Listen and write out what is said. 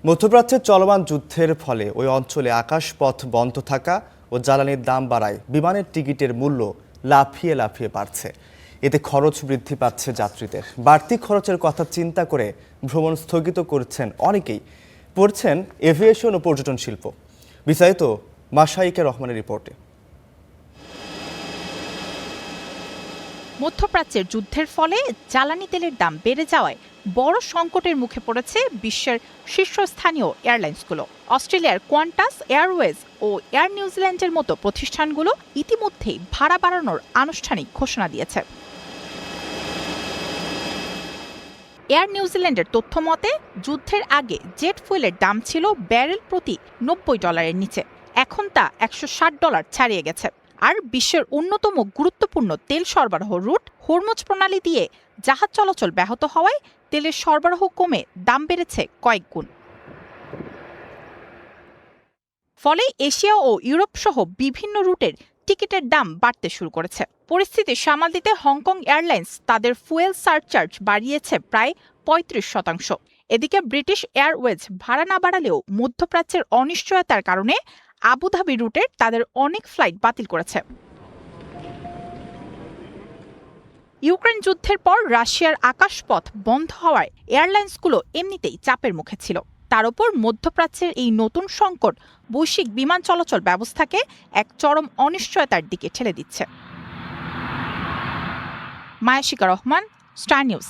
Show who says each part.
Speaker 1: মধ্যপ্রাচ্যের চলমান যুদ্ধের ফলে ওই অঞ্চলে আকাশপথ বন্ধ থাকা ও জ্বালানির দাম বাড়ায় বিমানের টিকিটের মূল্য লাফিয়ে লাফিয়ে বাড়ছে। এতে খরচ বৃদ্ধি পাচ্ছে যাত্রীদের। বাড়তি খরচের কথা চিন্তা করে ভ্রমণ স্থগিত করছেন অনেকেই, পড়ছেন এভিয়েশন ও পর্যটন শিল্প। বিস্তারিত মাশাইকে রহমানের রিপোর্টে।
Speaker 2: মধ্যপ্রাচ্যের যুদ্ধের ফলে জ্বালানি তেলের দাম বেড়ে যাওয়ায় বড় সংকটের মুখে পড়েছে বিশ্বের শীর্ষস্থানীয় এয়ারলাইন্সগুলো। অস্ট্রেলিয়ার কোয়ান্টাস এয়ারওয়েজ ও এয়ার নিউজিল্যান্ডের মতো প্রতিষ্ঠানগুলো ইতিমধ্যেই ভাড়া বাড়ানোর আনুষ্ঠানিক ঘোষণা দিয়েছে। এয়ার নিউজিল্যান্ডের তথ্য মতে যুদ্ধের আগে জেট ফুয়েলের দাম ছিল ব্যারেল প্রতি $90 নিচে, এখন তা $160 ছাড়িয়ে গেছে। আর বিশ্বের অন্যতম গুরুত্বপূর্ণ তেল সরবরাহ রুট হরমুজ প্রণালী দিয়ে জাহাজ চলাচল ব্যাহত হওয়ায় তেলের সরবরাহ কমে দাম বেড়েছে কয়েক গুণ। ফলে এশিয়া ও ইউরোপ সহ বিভিন্ন রুটের টিকিটের দাম বাড়তে শুরু করেছে। পরিস্থিতি সামাল দিতে হংকং এয়ারলাইন্স তাদের ফুয়েল সারচার্জ বাড়িয়েছে প্রায় 35%। এদিকে ব্রিটিশ এয়ারওয়েজ ভাড়া না বাড়ালেও মধ্যপ্রাচ্যের অনিশ্চয়তার কারণে আবুধাবি রুটের তাদের অনেক ফ্লাইট বাতিল করেছে। ইউক্রেন যুদ্ধের পর রাশিয়ার আকাশপথ বন্ধ হওয়ায় এয়ারলাইন্সগুলো এমনিতেই চাপের মুখে ছিল। তার উপর মধ্যপ্রাচ্যের এই নতুন সংকট বৈশ্বিক বিমান চলাচল ব্যবস্থাকে এক চরম অনিশ্চয়তার দিকে ঠেলে দিচ্ছে। মায়াশিকা রহমান, স্টার নিউজ।